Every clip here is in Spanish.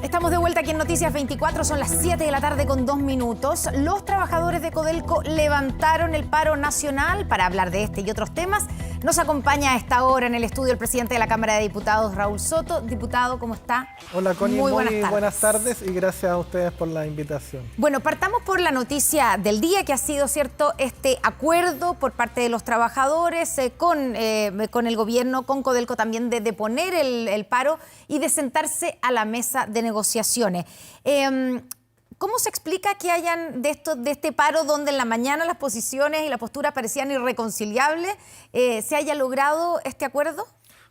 Estamos de vuelta aquí en Noticias 24, son las 7 de la tarde con 2 minutos. Los trabajadores de Codelco levantaron el paro nacional. Para hablar de este y otros temas, nos acompaña a esta hora en el estudio el presidente de la Cámara de Diputados, Raúl Soto. Diputado, ¿cómo está? Hola, Connie, muy buenas tardes y gracias a ustedes por la invitación. Bueno, partamos por la noticia del día, que ha sido, ¿cierto?, este acuerdo por parte de los trabajadores con el gobierno, con Codelco también, de poner el paro y de sentarse a la mesa de negociaciones. ¿Cómo se explica que hayan de este paro donde en la mañana las posiciones y la postura parecían irreconciliables, se haya logrado este acuerdo?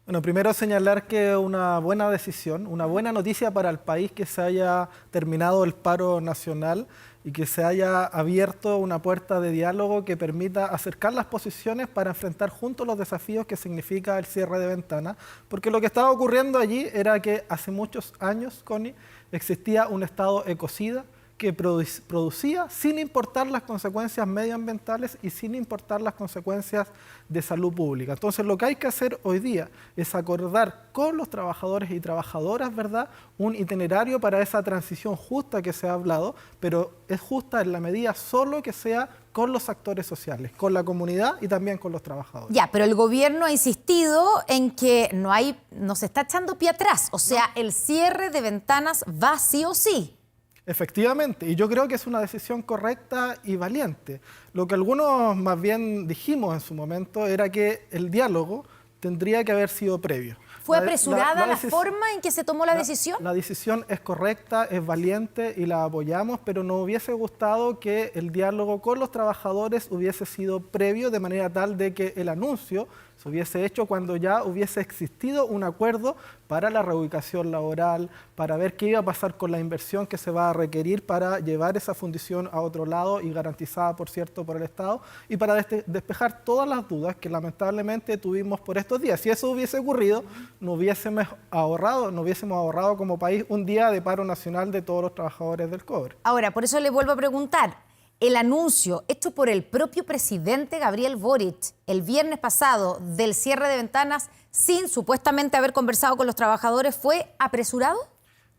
Bueno, primero señalar que una buena decisión, una buena noticia para el país que se haya terminado el paro nacional y que se haya abierto una puerta de diálogo que permita acercar las posiciones para enfrentar juntos los desafíos que significa el cierre de ventanas, porque lo que estaba ocurriendo allí era que hace muchos años, Connie, existía un estado ecocida que producía sin importar las consecuencias medioambientales y sin importar las consecuencias de salud pública. Entonces, lo que hay que hacer hoy día es acordar con los trabajadores y trabajadoras, ¿verdad?, un itinerario para esa transición justa que se ha hablado, pero es justa en la medida solo que sea con los actores sociales, con la comunidad y también con los trabajadores. Ya, pero el gobierno ha insistido en que no se está echando pie atrás, o sea, el cierre de ventanas va sí o sí. Efectivamente, y yo creo que es una decisión correcta y valiente. Lo que algunos más bien dijimos en su momento era que el diálogo tendría que haber sido previo. ¿Fue apresurada la forma en que se tomó la decisión? La decisión es correcta, es valiente y la apoyamos, pero nos hubiese gustado que el diálogo con los trabajadores hubiese sido previo, de manera tal de que el anuncio se hubiese hecho cuando ya hubiese existido un acuerdo para la reubicación laboral, para ver qué iba a pasar con la inversión que se va a requerir para llevar esa fundición a otro lado y garantizada, por cierto, por el Estado, y para despejar todas las dudas que lamentablemente tuvimos por estos días. Si eso hubiese ocurrido, no hubiésemos ahorrado como país un día de paro nacional de todos los trabajadores del cobre. Ahora, por eso le vuelvo a preguntar. El anuncio hecho por el propio presidente Gabriel Boric el viernes pasado del cierre de ventanas sin supuestamente haber conversado con los trabajadores, ¿fue apresurado?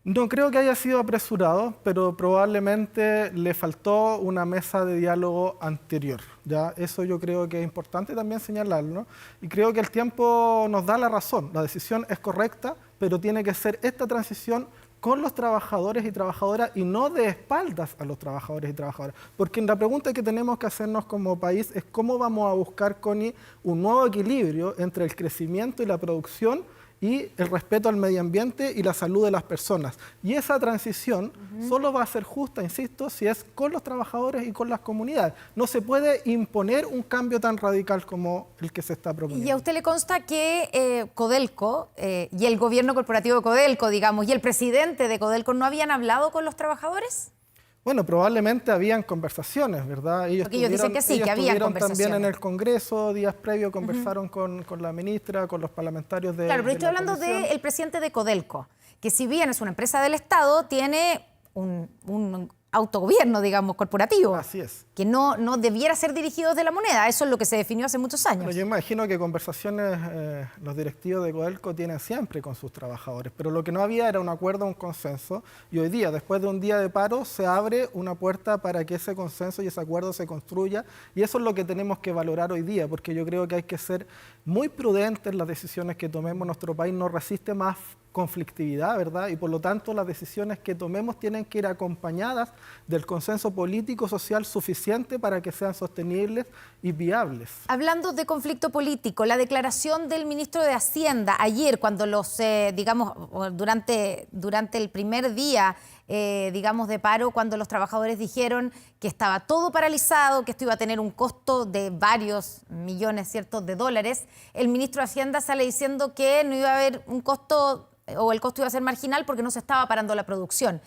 No creo que haya sido apresurado, pero probablemente le faltó una mesa de diálogo anterior. ¿Ya? Eso yo creo que es importante también señalarlo, ¿no? Y creo que el tiempo nos da la razón. La decisión es correcta, pero tiene que ser esta transición con los trabajadores y trabajadoras y no de espaldas a los trabajadores y trabajadoras. Porque la pregunta que tenemos que hacernos como país es cómo vamos a buscar, Connie, un nuevo equilibrio entre el crecimiento y la producción y el respeto al medio ambiente y la salud de las personas. Y esa transición solo va a ser justa, insisto, si es con los trabajadores y con las comunidades. No se puede imponer un cambio tan radical como el que se está proponiendo. ¿Y a usted le consta que Codelco y el gobierno corporativo de Codelco, digamos, y el presidente de Codelco no habían hablado con los trabajadores? Bueno, probablemente habían conversaciones, ¿verdad? Porque ellos dicen que sí, que habían conversaciones. También en el Congreso, días previos, conversaron con la ministra, con los parlamentarios de Claro, pero estoy hablando del presidente de Codelco, que si bien es una empresa del Estado, tiene un autogobierno, digamos, corporativo. Así es. Que no debiera ser dirigido de la moneda. Eso es lo que se definió hace muchos años. Bueno, yo imagino que conversaciones los directivos de Codelco tienen siempre con sus trabajadores, pero lo que no había era un acuerdo, un consenso, y hoy día, después de un día de paro, se abre una puerta para que ese consenso y ese acuerdo se construya, y eso es lo que tenemos que valorar hoy día, porque yo creo que hay que ser muy prudentes en las decisiones que tomemos. Nuestro país no resiste más conflictividad, ¿verdad? Y por lo tanto las decisiones que tomemos tienen que ir acompañadas del consenso político social suficiente para que sean sostenibles y viables. Hablando de conflicto político, la declaración del ministro de Hacienda ayer, cuando durante el primer día, digamos, de paro, cuando los trabajadores dijeron que estaba todo paralizado, que esto iba a tener un costo de varios millones, ¿cierto?, de dólares, el ministro de Hacienda sale diciendo que no iba a haber un costo, o el costo iba a ser marginal porque no se estaba parando la producción.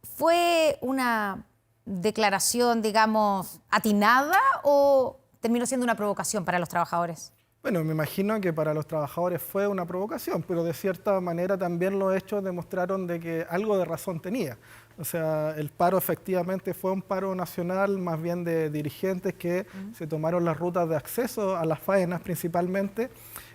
¿Fue una declaración, digamos, atinada o terminó siendo una provocación para los trabajadores? Bueno, me imagino que para los trabajadores fue una provocación, pero de cierta manera también los hechos demostraron de que algo de razón tenía. O sea, el paro efectivamente fue un paro nacional, más bien de dirigentes que se tomaron las rutas de acceso a las faenas principalmente,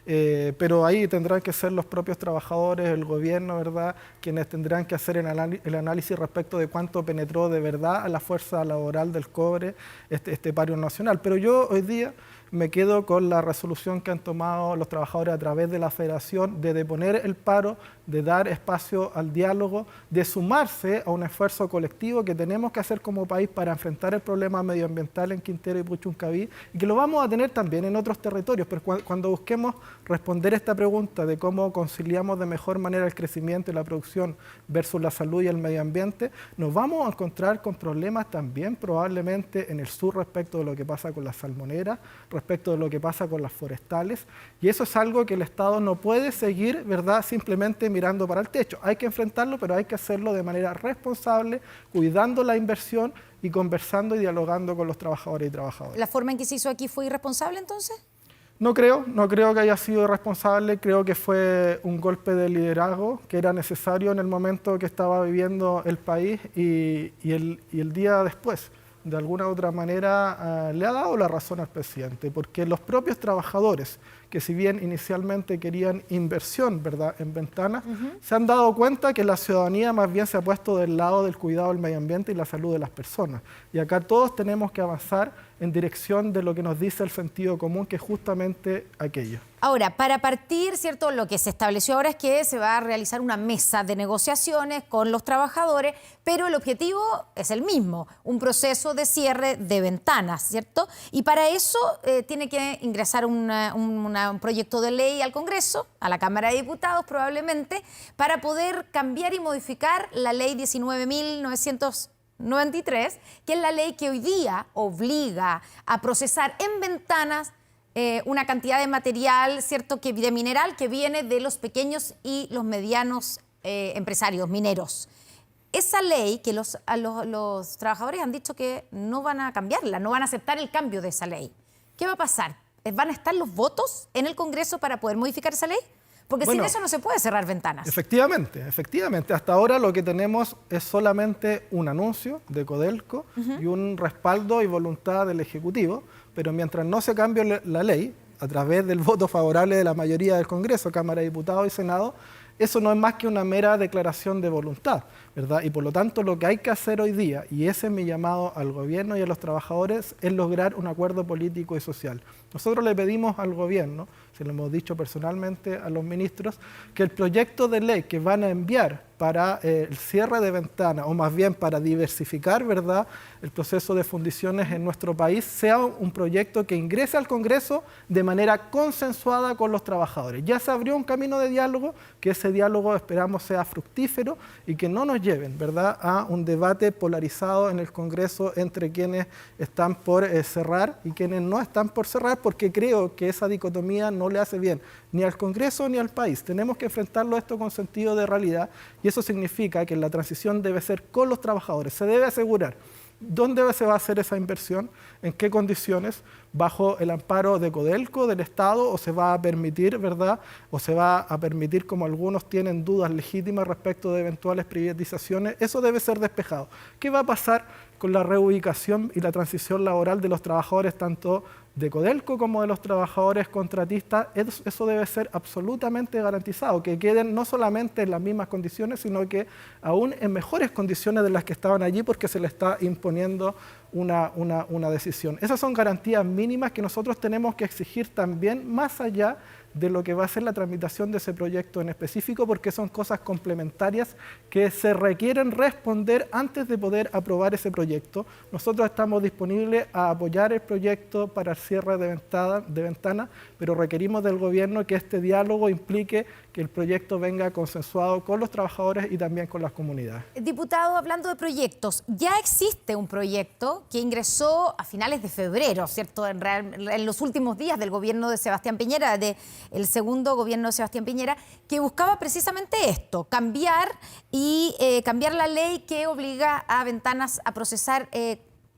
pero ahí tendrán que ser los propios trabajadores, el gobierno, ¿verdad?, quienes tendrán que hacer el análisis respecto de cuánto penetró de verdad a la fuerza laboral del cobre este paro nacional. Pero yo hoy día me quedo con la resolución que han tomado los trabajadores a través de la federación de deponer el paro, de dar espacio al diálogo, de sumarse a un esfuerzo colectivo que tenemos que hacer como país para enfrentar el problema medioambiental en Quintero y Puchuncaví, y que lo vamos a tener también en otros territorios. Pero cuando busquemos responder esta pregunta de cómo conciliamos de mejor manera el crecimiento y la producción versus la salud y el medio ambiente, nos vamos a encontrar con problemas también probablemente en el sur respecto de lo que pasa con las salmoneras, respecto de lo que pasa con las forestales, y eso es algo que el Estado no puede seguir, ¿verdad?, simplemente mirando para el techo. Hay que enfrentarlo, pero hay que hacerlo de manera responsable, cuidando la inversión y conversando y dialogando con los trabajadores y trabajadoras. ¿La forma en que se hizo aquí fue irresponsable entonces? No creo que haya sido irresponsable, creo que fue un golpe de liderazgo que era necesario en el momento que estaba viviendo el país y el día después. De alguna u otra manera le ha dado la razón al presidente, porque los propios trabajadores, que si bien inicialmente querían inversión, ¿verdad?, en Ventanas, se han dado cuenta que la ciudadanía más bien se ha puesto del lado del cuidado del medio ambiente y la salud de las personas. Y acá todos tenemos que avanzar en dirección de lo que nos dice el sentido común, que es justamente aquello. Ahora, para partir, ¿cierto?, lo que se estableció ahora es que se va a realizar una mesa de negociaciones con los trabajadores, pero el objetivo es el mismo, un proceso de cierre de Ventanas, ¿cierto? Y para eso tiene que ingresar un proyecto de ley al Congreso, a la Cámara de Diputados probablemente, para poder cambiar y modificar la ley 19.993, que es la ley que hoy día obliga a procesar en Ventanas una cantidad de material, ¿cierto?, de mineral que viene de los pequeños y los medianos empresarios mineros. Esa ley que los trabajadores han dicho que no van a cambiarla, no van a aceptar el cambio de esa ley. ¿Qué va a pasar? ¿Van a estar los votos en el Congreso para poder modificar esa ley? Porque sin eso no se puede cerrar Ventanas. Efectivamente. Hasta ahora lo que tenemos es solamente un anuncio de Codelco y un respaldo y voluntad del Ejecutivo, pero mientras no se cambie la ley, a través del voto favorable de la mayoría del Congreso, Cámara de Diputados y Senado, eso no es más que una mera declaración de voluntad, ¿verdad? Y por lo tanto lo que hay que hacer hoy día, y ese es mi llamado al gobierno y a los trabajadores, es lograr un acuerdo político y social. Nosotros le pedimos al gobierno, se lo hemos dicho personalmente a los ministros, que el proyecto de ley que van a enviar para el cierre de Ventanas, o más bien para diversificar, ¿verdad?, el proceso de fundiciones en nuestro país, sea un proyecto que ingrese al Congreso de manera consensuada con los trabajadores. Ya se abrió un camino de diálogo, que ese diálogo esperamos sea fructífero y que no nos lleven, ¿verdad?, a un debate polarizado en el Congreso entre quienes están por cerrar y quienes no están por cerrar, porque creo que esa dicotomía no le hace bien ni al Congreso ni al país. Tenemos que enfrentarlo esto con sentido de realidad, y eso significa que la transición debe ser con los trabajadores. Se debe asegurar dónde se va a hacer esa inversión, en qué condiciones, bajo el amparo de Codelco, del Estado, o se va a permitir, ¿verdad?, o se va a permitir, como algunos tienen dudas legítimas respecto de eventuales privatizaciones. Eso debe ser despejado. ¿Qué va a pasar con la reubicación y la transición laboral de los trabajadores, tanto de Codelco como de los trabajadores contratistas? Eso debe ser absolutamente garantizado, que queden no solamente en las mismas condiciones, sino que aún en mejores condiciones de las que estaban allí, porque se le está imponiendo una decisión. Esas son garantías mínimas que nosotros tenemos que exigir también, más allá de lo que va a ser la tramitación de ese proyecto en específico, porque son cosas complementarias que se requieren responder antes de poder aprobar ese proyecto. Nosotros estamos disponibles a apoyar el proyecto para el cierre de ventana, pero requerimos del gobierno que este diálogo implique que el proyecto venga consensuado con los trabajadores y también con las comunidades. Diputado, hablando de proyectos, ya existe un proyecto que ingresó a finales de febrero, ¿cierto?, en los últimos días del gobierno de Sebastián Piñera, el segundo gobierno de Sebastián Piñera, que buscaba precisamente esto, cambiar la ley que obliga a Ventanas a procesar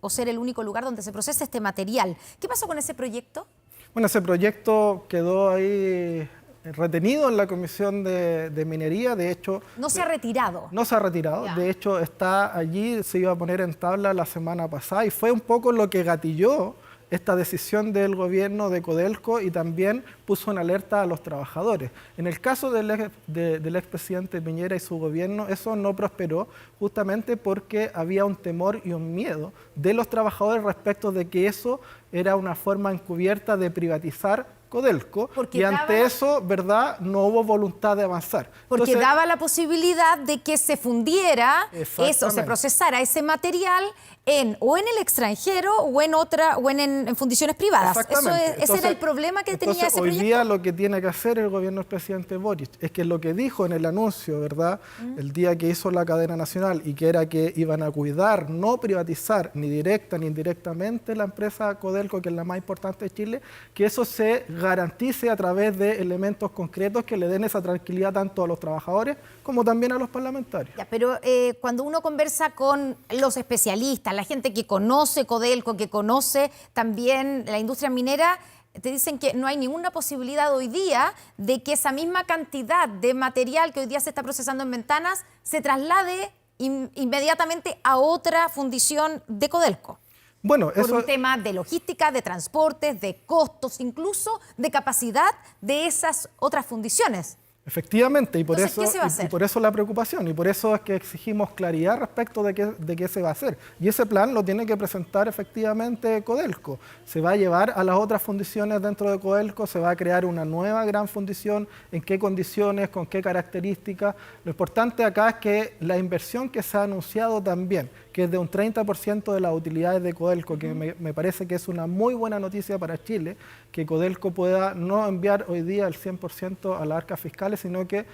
o ser el único lugar donde se procesa este material. ¿Qué pasó con ese proyecto? Bueno, ese proyecto quedó ahí retenido en la Comisión de Minería. De hecho, no se ha retirado. No se ha retirado. Ya. De hecho, está allí, se iba a poner en tabla la semana pasada, y fue un poco lo que gatilló esta decisión del gobierno de Codelco y también puso en alerta a los trabajadores. En el caso del expresidente Piñera y su gobierno, eso no prosperó justamente porque había un temor y un miedo de los trabajadores respecto de que eso era una forma encubierta de privatizar Codelco, porque y ante eso, ¿verdad?, no hubo voluntad de avanzar. Porque Entonces, daba la posibilidad de que se fundiera eso, se procesara ese material o en el extranjero o en fundiciones privadas. Ese era el problema que tenía ese proyecto. Hoy día lo que tiene que hacer el gobierno del presidente Boric es que lo que dijo en el anuncio, ¿verdad?, el día que hizo la cadena nacional, y que era que iban a cuidar, no privatizar ni directa ni indirectamente la empresa Codelco, que es la más importante de Chile, que eso se garantice a través de elementos concretos que le den esa tranquilidad tanto a los trabajadores como también a los parlamentarios. Ya, pero cuando uno conversa con los especialistas, la gente que conoce Codelco, que conoce también la industria minera, te dicen que no hay ninguna posibilidad hoy día de que esa misma cantidad de material que hoy día se está procesando en Ventanas se traslade inmediatamente a otra fundición de Codelco. Bueno, por un tema de logística, de transportes, de costos, incluso de capacidad de esas otras fundiciones. Efectivamente, y por, Entonces, y por eso la preocupación, y por eso es que exigimos claridad respecto de qué se va a hacer. Y ese plan lo tiene que presentar efectivamente Codelco. Se va a llevar a las otras fundiciones dentro de Codelco, se va a crear una nueva gran fundición, en qué condiciones, con qué características. Lo importante acá es que la inversión que se ha anunciado también, que es de un 30% de las utilidades de Codelco, que me parece que es una muy buena noticia para Chile, que Codelco pueda no enviar hoy día el 100% a las arcas fiscales, sino que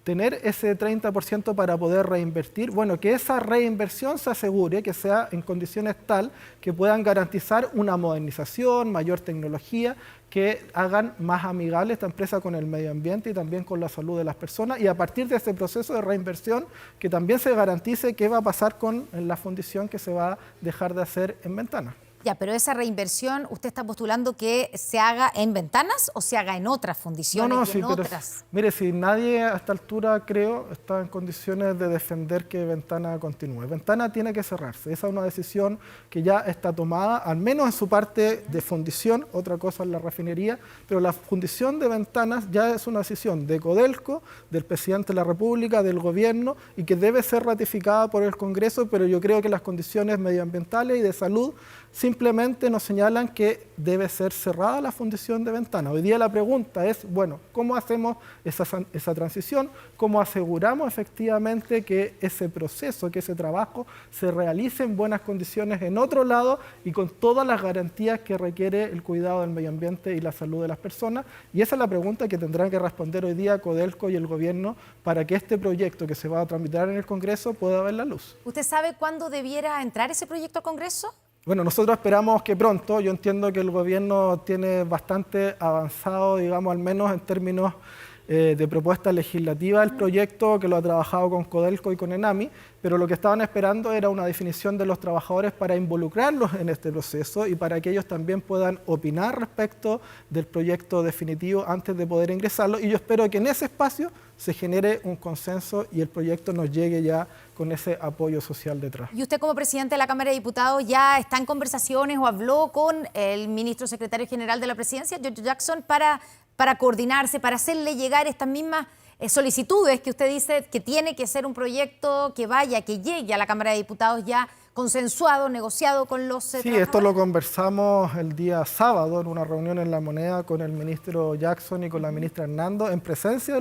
tener ese 30% para poder reinvertir, bueno, que esa reinversión se asegure, que sea en condiciones tal que puedan garantizar una modernización, mayor tecnología, que hagan más amigable esta empresa con el medio ambiente y también con la salud de las personas, y a partir de ese proceso de reinversión que también se garantice qué va a pasar con la fundición que se va a dejar de hacer en Ventanas. Ya, pero esa reinversión, ¿usted está postulando que se haga en Ventanas o se haga en otras fundiciones otras? Mire, si nadie a esta altura, creo, está en condiciones de defender que Ventana continúe. Ventana tiene que cerrarse. Esa es una decisión que ya está tomada, al menos en su parte de fundición, otra cosa es la refinería, pero la fundición de Ventanas ya es una decisión de Codelco, del presidente de la República, del gobierno, y que debe ser ratificada por el Congreso, pero yo creo que las condiciones medioambientales y de salud simplemente nos señalan que debe ser cerrada la fundición de Ventanas. Hoy día la pregunta es, bueno, ¿cómo hacemos esa transición? ¿Cómo aseguramos efectivamente que ese proceso, que ese trabajo se realice en buenas condiciones en otro lado y con todas las garantías que requiere el cuidado del medio ambiente y la salud de las personas? Y esa es la pregunta que tendrán que responder hoy día Codelco y el gobierno para que este proyecto que se va a tramitar en el Congreso pueda ver la luz. ¿Usted sabe cuándo debiera entrar ese proyecto al Congreso? Bueno, nosotros esperamos que pronto. Yo entiendo que el gobierno tiene bastante avanzado, digamos, al menos en términos de propuesta legislativa el proyecto, que lo ha trabajado con Codelco y con Enami, pero lo que estaban esperando era una definición de los trabajadores para involucrarlos en este proceso y para que ellos también puedan opinar respecto del proyecto definitivo antes de poder ingresarlo, y yo espero que en ese espacio se genere un consenso y el proyecto nos llegue ya con ese apoyo social detrás. ¿Y usted como presidente de la Cámara de Diputados ya está en conversaciones o habló con el ministro secretario general de la presidencia, Giorgio Jackson, para coordinarse, para hacerle llegar estas mismas solicitudes que usted dice que tiene que ser un proyecto que vaya, que llegue a la Cámara de Diputados ya consensuado, negociado con los trabajadores? Esto lo conversamos el día sábado en una reunión en La Moneda con el ministro Jackson y con la ministra Hernando, en presencia de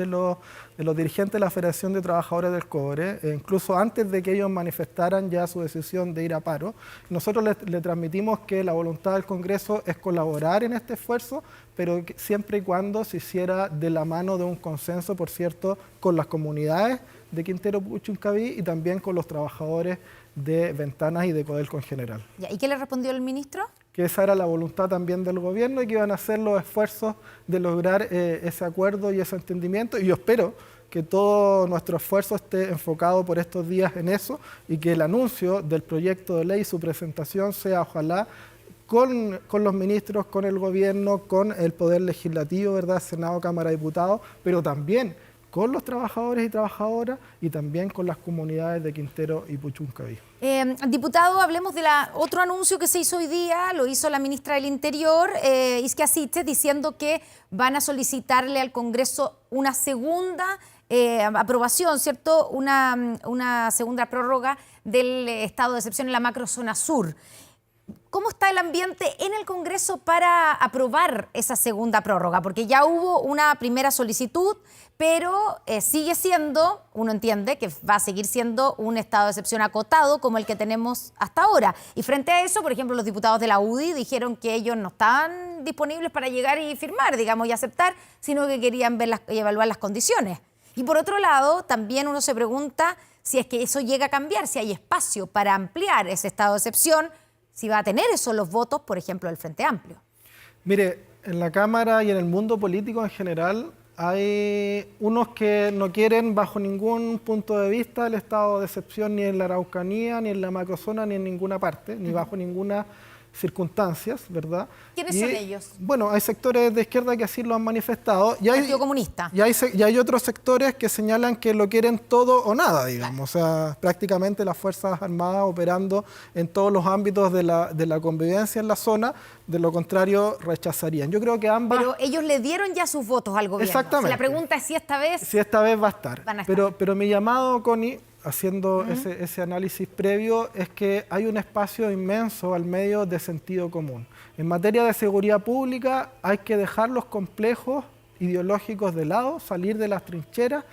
los dirigentes de la Federación de Trabajadores del Cobre, incluso antes de que ellos manifestaran ya su decisión de ir a paro. Nosotros le transmitimos que la voluntad del Congreso es colaborar en este esfuerzo, pero siempre y cuando se hiciera de la mano de un consenso, por cierto, con las comunidades de Quintero Puchuncaví y también con los trabajadores de Ventanas y de Codelco en general. ¿Y qué le respondió el ministro? Que esa era la voluntad también del gobierno y que iban a hacer los esfuerzos de lograr ese acuerdo y ese entendimiento, y yo espero que todo nuestro esfuerzo esté enfocado por estos días en eso y que el anuncio del proyecto de ley y su presentación sea, ojalá, con los ministros, con el gobierno, con el Poder Legislativo, ¿verdad? Senado, Cámara de Diputados, pero también con los trabajadores y trabajadoras y también con las comunidades de Quintero y Puchuncaví. Diputado, hablemos de otro anuncio que se hizo hoy día, lo hizo la ministra del Interior, Isquia Siches, diciendo que van a solicitarle al Congreso una segunda aprobación, ¿cierto? Una segunda prórroga del estado de excepción en la macrozona sur. ¿Cómo está el ambiente en el Congreso para aprobar esa segunda prórroga? Porque ya hubo una primera solicitud, pero sigue siendo, uno entiende que va a seguir siendo un estado de excepción acotado como el que tenemos hasta ahora. Y frente a eso, por ejemplo, los diputados de la UDI dijeron que ellos no estaban disponibles para llegar y firmar, digamos, y aceptar, sino que querían ver y evaluar las condiciones. Y por otro lado, también uno se pregunta si es que eso llega a cambiar, si hay espacio para ampliar ese estado de excepción, si va a tener esos los votos, por ejemplo, del Frente Amplio. Mire, en la Cámara y en el mundo político en general hay unos que no quieren bajo ningún punto de vista el estado de excepción ni en la Araucanía, ni en la macrozona, ni en ninguna parte, ni bajo ninguna circunstancias, ¿verdad? ¿Quiénes son ellos? Bueno, hay sectores de izquierda que así lo han manifestado. Y hay, Partido Comunista. Y hay otros sectores que señalan que lo quieren todo o nada, digamos. Claro. O sea, prácticamente las Fuerzas Armadas operando en todos los ámbitos de la convivencia en la zona, de lo contrario rechazarían. Yo creo que ambas... Pero ellos le dieron ya sus votos al gobierno. Exactamente. La pregunta es si esta vez... Si esta vez va a estar. Van a estar. Pero mi llamado, Connie, haciendo ese análisis previo, es que hay un espacio inmenso al medio de sentido común. En materia de seguridad pública hay que dejar los complejos ideológicos de lado, salir de las trincheras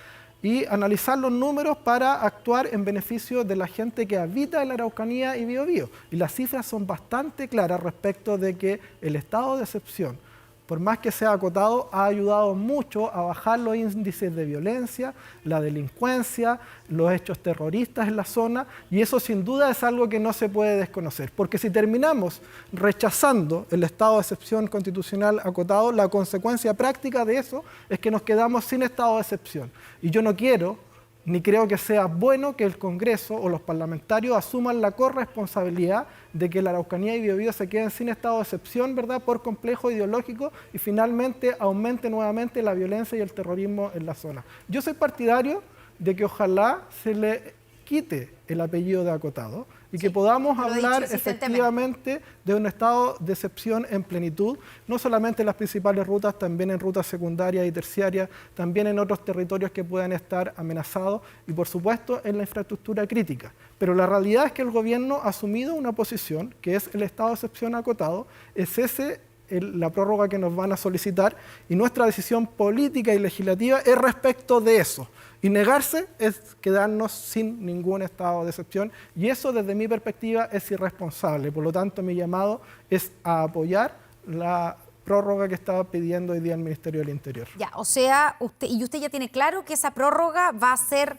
y analizar los números para actuar en beneficio de la gente que habita en la Araucanía y Biobío. Y las cifras son bastante claras respecto de que el estado de excepción, por más que sea acotado, ha ayudado mucho a bajar los índices de violencia, la delincuencia, los hechos terroristas en la zona, y eso sin duda es algo que no se puede desconocer. Porque si terminamos rechazando el estado de excepción constitucional acotado, la consecuencia práctica de eso es que nos quedamos sin estado de excepción. Y yo no quiero, ni creo que sea bueno que el Congreso o los parlamentarios asuman la corresponsabilidad de que la Araucanía y Biobío se queden sin estado de excepción, ¿verdad?, por complejo ideológico y finalmente aumente nuevamente la violencia y el terrorismo en la zona. Yo soy partidario de que ojalá se le quite el apellido de acotado y que podamos hablar efectivamente de un estado de excepción en plenitud, no solamente en las principales rutas, también en rutas secundarias y terciarias, también en otros territorios que puedan estar amenazados y por supuesto en la infraestructura crítica. Pero la realidad es que el gobierno ha asumido una posición que es el estado de excepción acotado, es la prórroga que nos van a solicitar y nuestra decisión política y legislativa es respecto de eso. Y negarse es quedarnos sin ningún estado de excepción y eso desde mi perspectiva es irresponsable. Por lo tanto, mi llamado es a apoyar la prórroga que estaba pidiendo hoy día el Ministerio del Interior. Ya, o sea, usted ya tiene claro que esa prórroga va a ser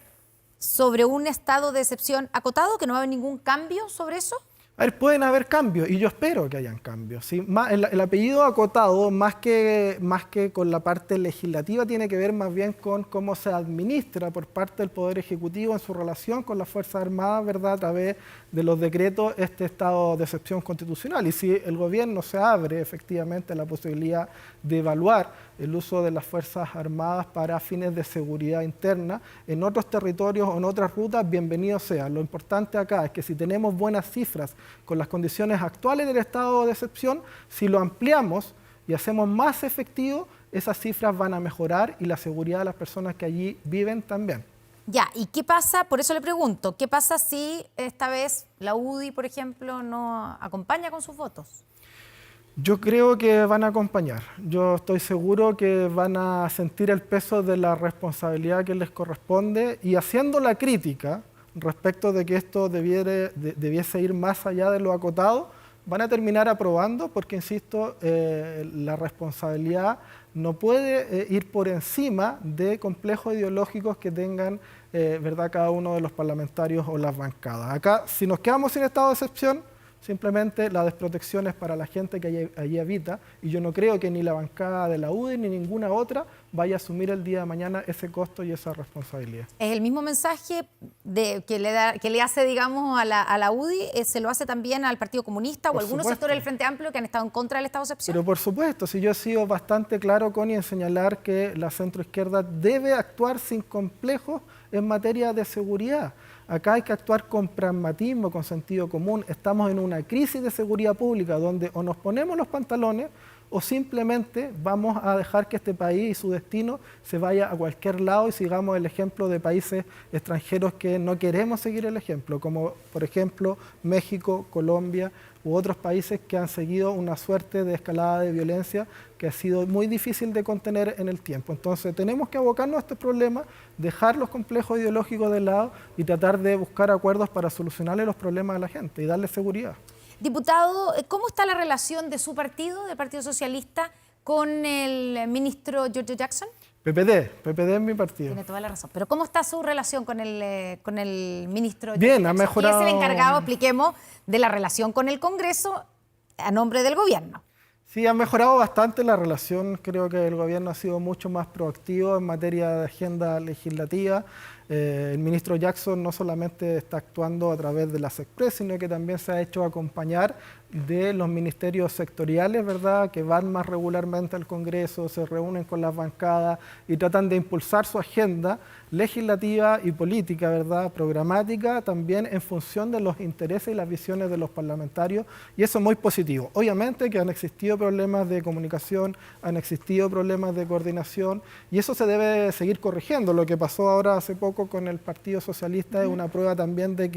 sobre un estado de excepción acotado, que no va a haber ningún cambio sobre eso. A ver, pueden haber cambios y yo espero que hayan cambios, ¿sí? El apellido acotado, más que con la parte legislativa, tiene que ver más bien con cómo se administra por parte del Poder Ejecutivo en su relación con las Fuerzas Armadas, ¿verdad?, a través de los decretos, este estado de excepción constitucional. Y si el gobierno se abre efectivamente a la posibilidad de evaluar el uso de las Fuerzas Armadas para fines de seguridad interna en otros territorios o en otras rutas, bienvenido sea. Lo importante acá es que si tenemos buenas cifras con las condiciones actuales del estado de excepción, si lo ampliamos y hacemos más efectivo, esas cifras van a mejorar y la seguridad de las personas que allí viven también. Ya, ¿y qué pasa? Por eso le pregunto, ¿qué pasa si esta vez la UDI, por ejemplo, no acompaña con sus votos? Yo creo que van a acompañar. Yo estoy seguro que van a sentir el peso de la responsabilidad que les corresponde y haciendo la crítica respecto de que esto debiese ir más allá de lo acotado, van a terminar aprobando porque, insisto, la responsabilidad no puede ir por encima de complejos ideológicos que tengan ¿verdad?, cada uno de los parlamentarios o las bancadas. Acá, si nos quedamos sin estado de excepción, simplemente la desprotección es para la gente que allí habita, y yo no creo que ni la bancada de la UDI ni ninguna otra vaya a asumir el día de mañana ese costo y esa responsabilidad. Es el mismo mensaje que le hace, digamos, a la UDI, se lo hace también al Partido Comunista o algunos sectores del Frente Amplio que han estado en contra del estado de excepción. Pero por supuesto, si yo he sido bastante claro, Connie, en señalar que la centroizquierda debe actuar sin complejos en materia de seguridad. Acá hay que actuar con pragmatismo, con sentido común. Estamos en una crisis de seguridad pública donde o nos ponemos los pantalones o simplemente vamos a dejar que este país y su destino se vaya a cualquier lado y sigamos el ejemplo de países extranjeros que no queremos seguir el ejemplo, como por ejemplo México, Colombia u otros países que han seguido una suerte de escalada de violencia que ha sido muy difícil de contener en el tiempo. Entonces tenemos que abocarnos a este problema, dejar los complejos ideológicos de lado y tratar de buscar acuerdos para solucionarle los problemas a la gente y darle seguridad. Diputado, ¿cómo está la relación de su partido, del Partido Socialista, con el ministro Giorgio Jackson? PPD es mi partido. Tiene toda la razón. Pero ¿cómo está su relación con el ministro Bien, Giorgio ha Jackson? mejorado. Y es el encargado, expliquemos, de la relación con el Congreso a nombre del gobierno. Sí, ha mejorado bastante la relación. Creo que el gobierno ha sido mucho más proactivo en materia de agenda legislativa. El ministro Jackson no solamente está actuando a través de la SECPRES, sino que también se ha hecho acompañar de los ministerios sectoriales, ¿verdad?, que van más regularmente al Congreso, se reúnen con las bancadas y tratan de impulsar su agenda legislativa y política, ¿verdad?, programática, también en función de los intereses y las visiones de los parlamentarios, y eso es muy positivo. Obviamente que han existido problemas de comunicación, han existido problemas de coordinación, y eso se debe seguir corrigiendo. Lo que pasó ahora hace poco con el Partido Socialista es una prueba también de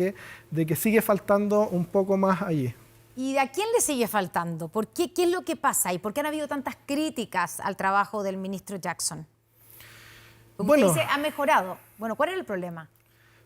que sigue faltando un poco más allí. ¿Y a quién le sigue faltando? ¿Por qué? ¿Qué es lo que pasa? ¿Y por qué han habido tantas críticas al trabajo del ministro Jackson? Porque Bueno, usted dice, ha mejorado. Bueno, ¿cuál era el problema?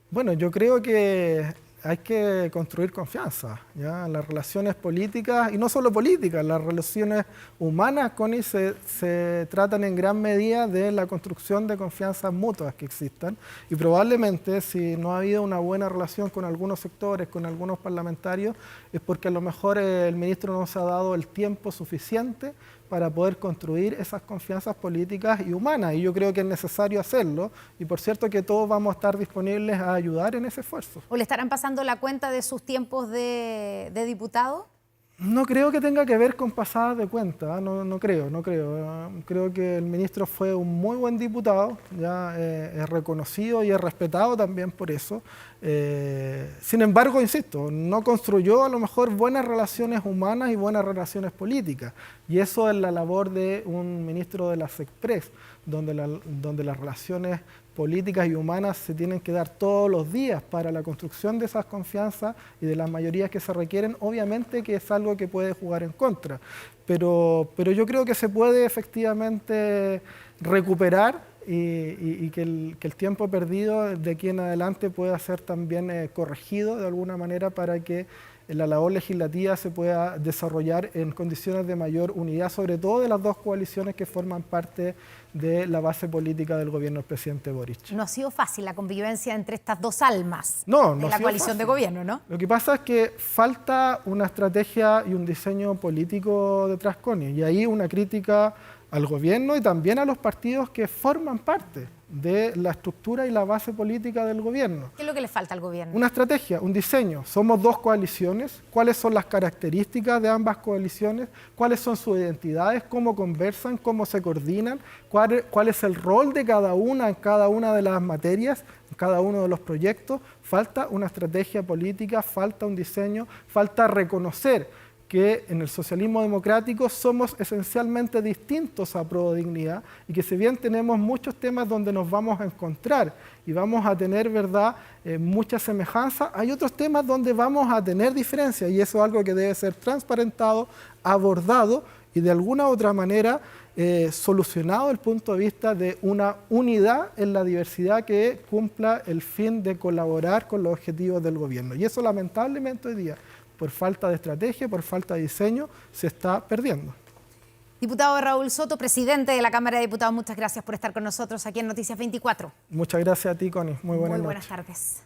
Bueno, yo creo que hay que construir confianza, ¿ya? Las relaciones políticas, y no solo políticas, las relaciones humanas, Connie, se tratan en gran medida de la construcción de confianzas mutuas que existan, y probablemente si no ha habido una buena relación con algunos sectores, con algunos parlamentarios, es porque a lo mejor el ministro no se ha dado el tiempo suficiente para poder construir esas confianzas políticas y humanas, y yo creo que es necesario hacerlo, y por cierto que todos vamos a estar disponibles a ayudar en ese esfuerzo. ¿O le estarán pasando la cuenta de sus tiempos de diputado? No creo que tenga que ver con pasadas de cuenta, no creo. Creo que el ministro fue un muy buen diputado, ya es reconocido y es respetado también por eso. Sin embargo, insisto, no construyó a lo mejor buenas relaciones humanas y buenas relaciones políticas. Y eso es la labor de un ministro de la SECPRES, donde las relaciones políticas y humanas se tienen que dar todos los días para la construcción de esas confianzas y de las mayorías que se requieren. Obviamente que es algo que puede jugar en contra, pero yo creo que se puede efectivamente recuperar y que el tiempo perdido de aquí en adelante pueda ser también corregido de alguna manera para que la labor legislativa se pueda desarrollar en condiciones de mayor unidad, sobre todo de las dos coaliciones que forman parte de la base política del gobierno del presidente Boric. No ha sido fácil la convivencia entre estas dos almas de la coalición de gobierno, ¿no? Lo que pasa es que falta una estrategia y un diseño político detrás, Connie, y ahí una crítica al gobierno y también a los partidos que forman parte de la estructura y la base política del gobierno. ¿Qué es lo que le falta al gobierno? Una estrategia, un diseño. Somos dos coaliciones. ¿Cuáles son las características de ambas coaliciones? ¿Cuáles son sus identidades? ¿Cómo conversan? ¿Cómo se coordinan? ¿Cuál es el rol de cada una en cada una de las materias, en cada uno de los proyectos? Falta una estrategia política, falta un diseño, falta reconocer que en el socialismo democrático somos esencialmente distintos a Prodignidad y que si bien tenemos muchos temas donde nos vamos a encontrar y vamos a tener, ¿verdad?, mucha semejanza, hay otros temas donde vamos a tener diferencias y eso es algo que debe ser transparentado, abordado y de alguna u otra manera solucionado desde el punto de vista de una unidad en la diversidad que cumpla el fin de colaborar con los objetivos del gobierno. Y eso lamentablemente hoy día, por falta de estrategia, por falta de diseño, se está perdiendo. Diputado Raúl Soto, presidente de la Cámara de Diputados, muchas gracias por estar con nosotros aquí en Noticias 24. Muchas gracias a ti, Connie. Muy buenas tardes.